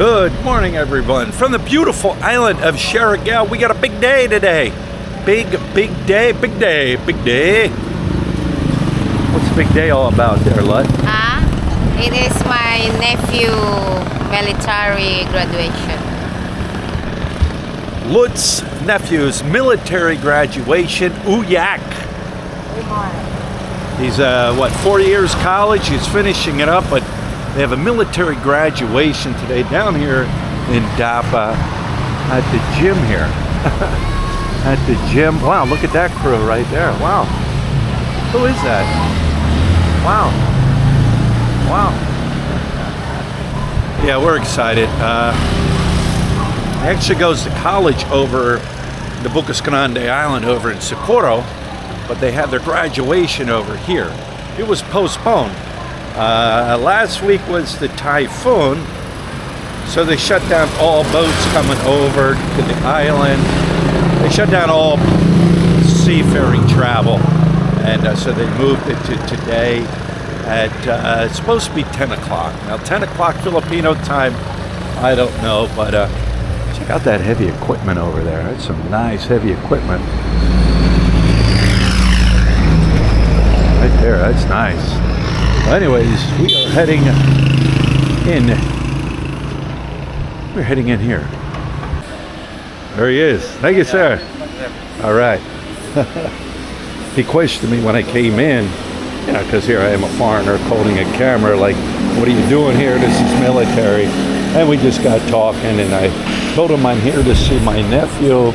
Good morning, everyone. From the beautiful island of Siargao, we got a big day today. Big day, big day, big day. What's the big day all about there, Lut? It is my nephew military graduation. Lut's nephew's military graduation, Uyak. He's, 4 years college. He's finishing it up, but they have a military graduation today down here in Dapa at the gym here. At the gym. Wow, look at that crew right there. Wow. Who is that? Wow. Wow. Yeah, we're excited. He actually goes to college over the Bucas Grande Island over in Socorro, but they had their graduation over here. It was postponed. Last week was the typhoon, so they shut down all boats coming over to the island. They shut down all seafaring travel, and so they moved it to today at, it's supposed to be 10 o'clock. Now 10 o'clock Filipino time, I don't know, but check out that heavy equipment over there. That's some nice heavy equipment. Right there, that's nice. Well, anyways, we are heading in. We're heading in here. There he is. Thank you, sir. All right. He questioned me when I came in, because here I am, a foreigner holding a camera, like, what are you doing here? This is military. And we just got talking, and I told him I'm here to see my nephew,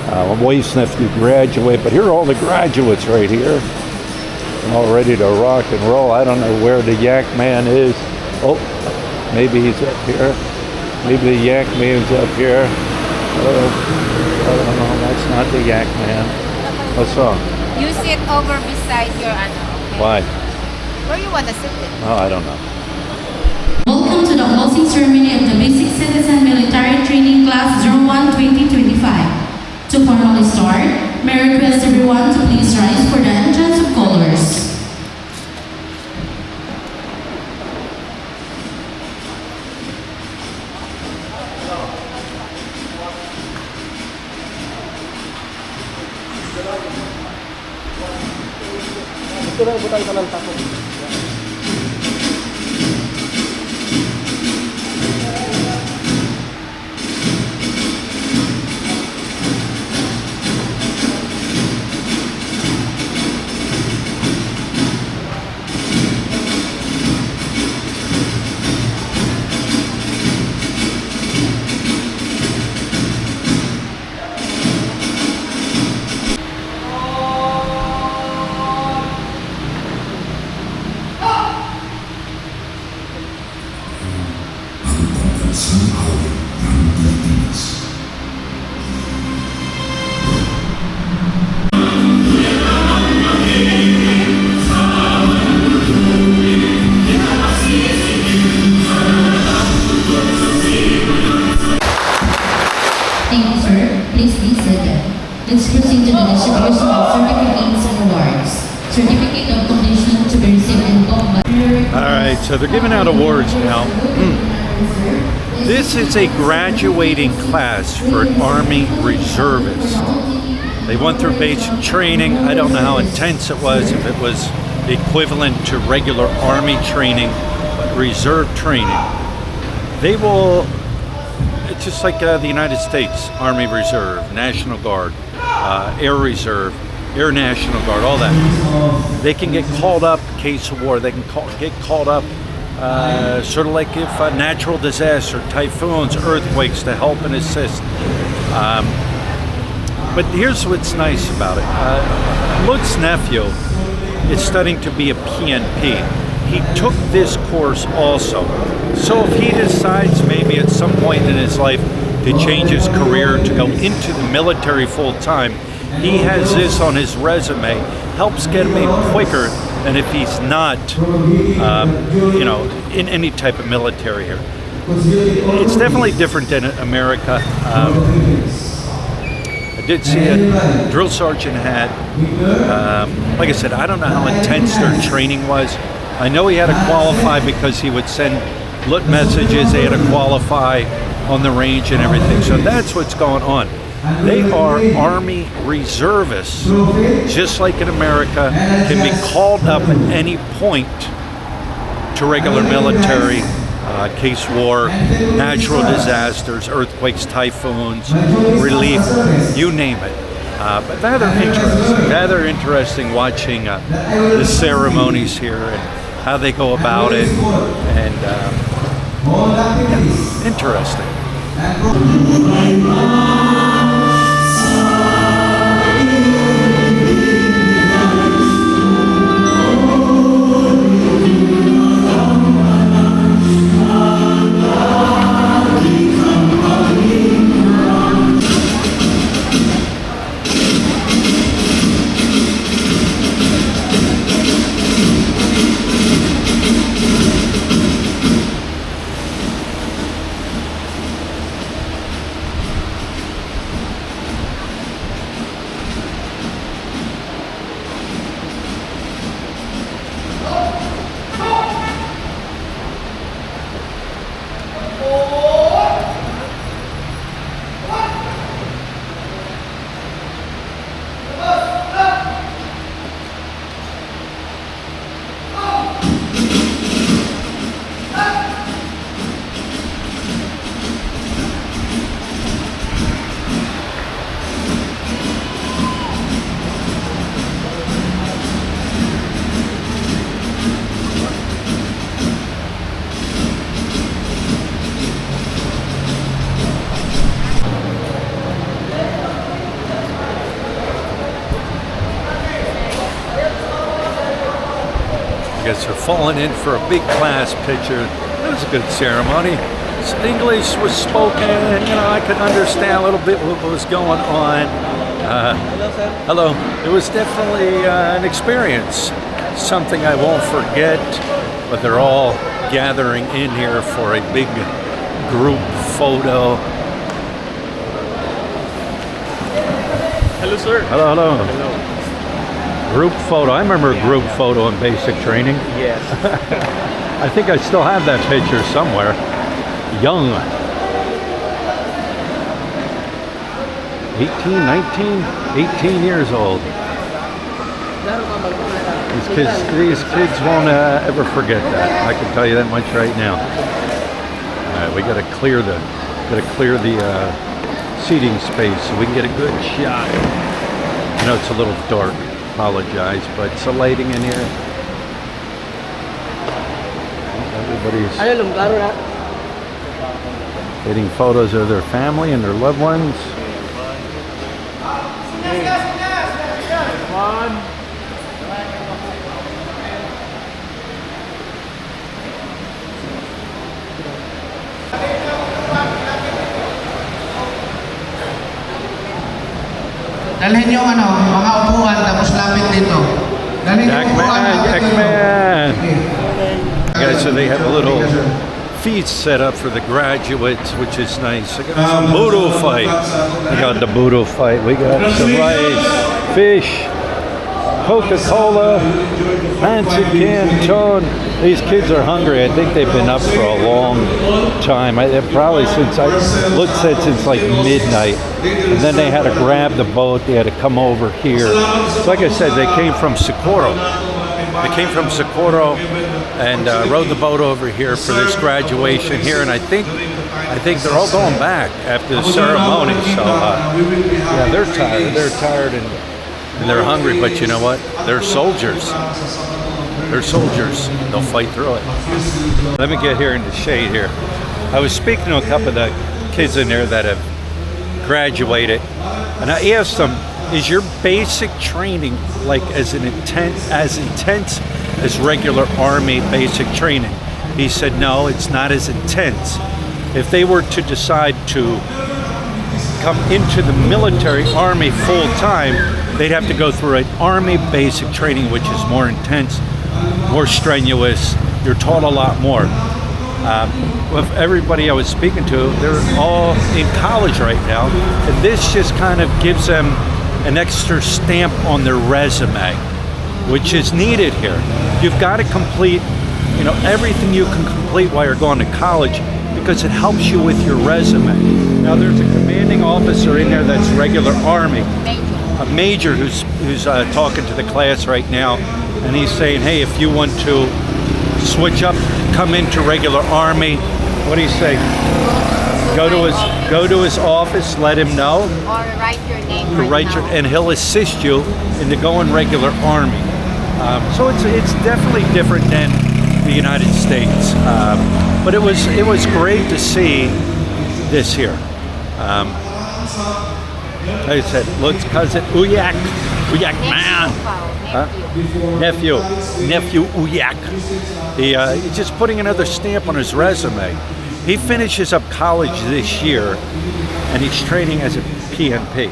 my wife's nephew, graduate. But here are all the graduates right here. All ready to rock and roll. I don't know where the Yak Man is. Oh, maybe he's up here. Maybe the Yak Man's up here. Oh, I don't know. That's not the Yak Man. What's wrong? You sit over beside your okay? Why? Where you want to sit in? Oh, I don't know. Welcome to the closing ceremony of the Basic Citizen Military Training Class 01 2025. To formally start, may I request everyone to please rise for the entrance of colors. Thank you, sir. Please be seated. Let's proceed to the distribution of certificates and awards. Certificate of completion to be received in combat. All right, so they're giving out awards now. This is a graduating class for an Army reservist. They went through basic training. I don't know how intense it was, if it was the equivalent to regular Army training, but reserve training. They will, it's just like the United States Army Reserve, National Guard, Air Reserve, Air National Guard, all that. They can get called up in case of war. They can get called up sort of like if a natural disaster, typhoons, earthquakes, to help and assist. But here's what's nice about it. Lut's nephew is studying to be a PNP. He took this course also. So if he decides maybe at some point in his life to change his career, to go into the military full time, he has this on his resume, helps get him in quicker than if he's not, in any type of military here. It's definitely different than America. I did see a drill sergeant had, like I said, I don't know how intense their training was. I know he had to qualify because he would send messages. They had to qualify on the range and everything. So that's what's going on. They are Army reservists, just like in America, can be called up at any point to regular military, case war, natural disasters, earthquakes, typhoons, relief, you name it. But rather interesting watching the ceremonies here and how they go about it, and interesting. They're falling in for a big class picture. It was a good ceremony. English was spoken, I could understand a little bit what was going on. Hello. It was definitely an experience, something I won't forget, but they're all gathering in here for a big group photo. Hello, sir. Hello, hello. Hello. Group photo. I remember a group photo in basic training. Yes. I think I still have that picture somewhere. Young. 18, 19, 18 years old. These kids won't ever forget that. I can tell you that much right now. All right, we got to clear the seating space so we can get a good shot. I know it's a little dark. Apologize, but it's a lighting in here. Everybody's getting photos of their family and their loved ones. Dalhin yung mga upuan tapos lapit dito. Dalhin yung upuan lapit dito. Yeah, so they have a little feast set up for the graduates, which is nice. They got some boodle fight. We got the boodle fight. We got some rice, fish, Coca-Cola, fancy canton. These kids are hungry. I think they've been up for a long time. Probably since since like midnight. And then they had to grab the boat. They had to come over here. So like I said, they came from Socorro. They came from Socorro and rode the boat over here for this graduation here. And I think they're all going back after the ceremony. So yeah, they're tired. They're tired and they're hungry. But you know what? They're soldiers. They're soldiers. They'll fight through it. Let me get here in the shade here. I was speaking to a couple of the kids in there that have graduated, and I asked them, is your basic training like as intense as regular Army basic training? He said, no, it's not as intense. If they were to decide to come into the military Army full time, they'd have to go through an Army basic training, which is more intense, more strenuous. You're taught a lot more. With everybody I was speaking to, they're all in college right now, and this just kind of gives them an extra stamp on their resume, which is needed here. You've got to complete you know, everything you can complete while you're going to college, because it helps you with your resume. Now there's a commanding officer in there that's regular Army, a major who's talking to the class right now, and he's saying, hey, if you want to switch up, come into regular Army, what do you say? Go to his office, let him know. Or write your name And he'll assist you into going regular Army. So it's definitely different than the United States. But it was great to see this here. Like I said, Lut's cousin Uyak man. Nephew Uyak. He's just putting another stamp on his resume. He finishes up college this year, and he's training as a PNP.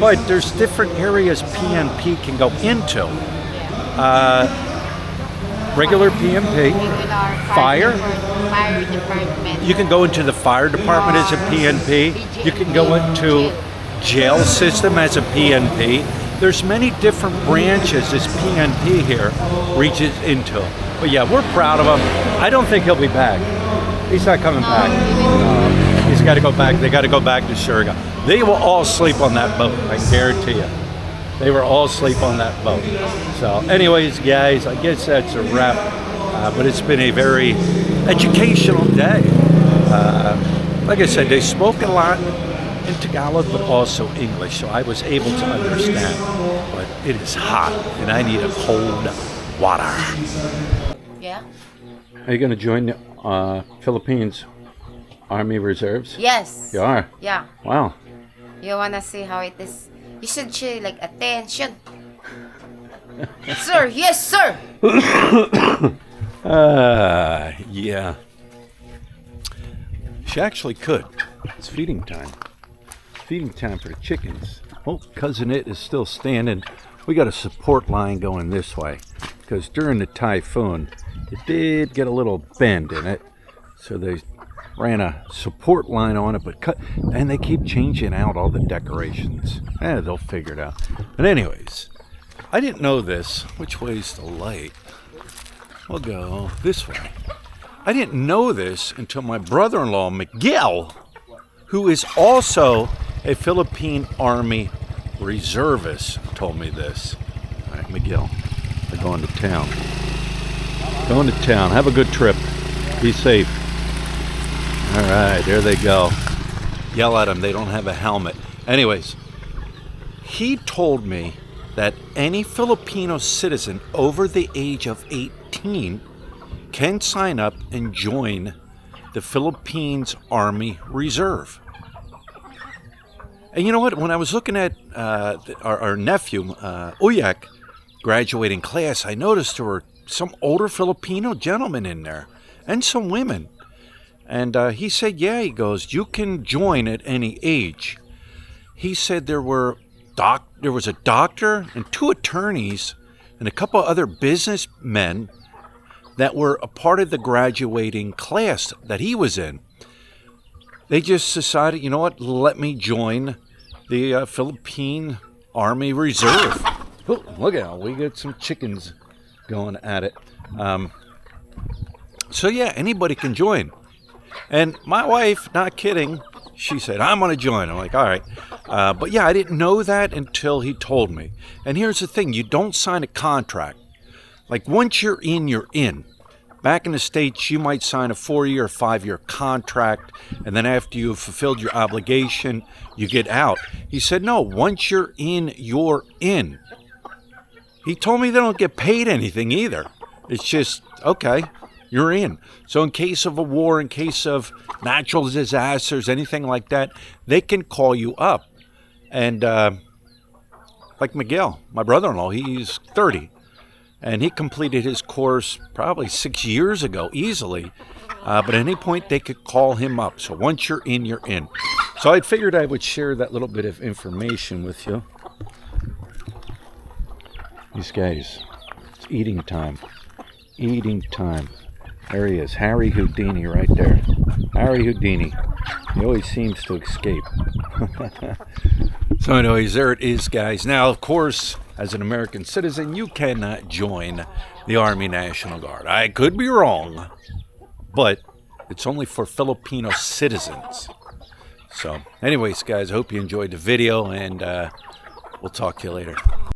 But there's different areas PNP can go into. Regular PNP, fire department. You can go into the fire department as a PNP. You can go into jail system as a PNP. There's many different branches this PNP here reaches into. But yeah, we're proud of him. I don't think he'll be back. He's not coming back. He's got to go back. They got to go back to Surga. They will all sleep on that boat, I guarantee you. They were all asleep on that boat. So anyways, guys, I guess that's a wrap. But it's been a very educational day. Like I said, they spoke a lot in Tagalog, but also English, so I was able to understand. But it is hot, and I need a cold water. Yeah? Are you going to join the Philippines Army Reserves? Yes. You are? Yeah. Wow. You wanna see how it is? You should show like attention. Sir, yes, sir. Yeah. She actually could. It's feeding time. Feeding time for the chickens. Oh, Cousin It is still standing. We got a support line going this way because during the typhoon, it did get a little bend in it. So they ran a support line on it, and they keep changing out all the decorations. They'll figure it out. But anyways, I didn't know this. Which way's the light? We'll go this way. I didn't know this until my brother-in-law, Miguel, who is also a Philippine Army reservist, told me this. All right, Miguel, we're going to town. Going to town. Have a good trip. Be safe. All right, there they go. Yell at them. They don't have a helmet. Anyways, he told me that any Filipino citizen over the age of 18 can sign up and join the Philippines Army Reserve. And you know what? When I was looking at our nephew, Uyak, graduating class, I noticed there were some older Filipino gentlemen in there and some women. And he said, yeah, he goes, you can join at any age. He said there was a doctor and 2 attorneys and a couple other businessmen that were a part of the graduating class that he was in. They just decided, you know what, let me join the Philippine Army Reserve. Oh, look out, we got some chickens going at it. So yeah, anybody can join. And my wife, not kidding, she said, I'm going to join. I'm like, all right. But yeah, I didn't know that until he told me. And here's the thing, you don't sign a contract. Like once you're in, you're in. Back in the States, you might sign a 4-year or 5-year contract, and then after you've fulfilled your obligation, you get out. He said, no, once you're in, you're in. He told me they don't get paid anything either. It's just, okay, you're in. So in case of a war, in case of natural disasters, anything like that, they can call you up. And like Miguel, my brother-in-law, he's 30. And he completed his course probably 6 years ago, easily. But at any point, they could call him up. So once you're in, you're in. So I figured I would share that little bit of information with you. These guys, it's eating time. Eating time. There he is, Harry Houdini right there. Harry Houdini. He always seems to escape. So anyways, there it is, guys. Now, of course, as an American citizen, you cannot join the Army National Guard. I could be wrong, but it's only for Filipino citizens. So anyways, guys, I hope you enjoyed the video, and we'll talk to you later.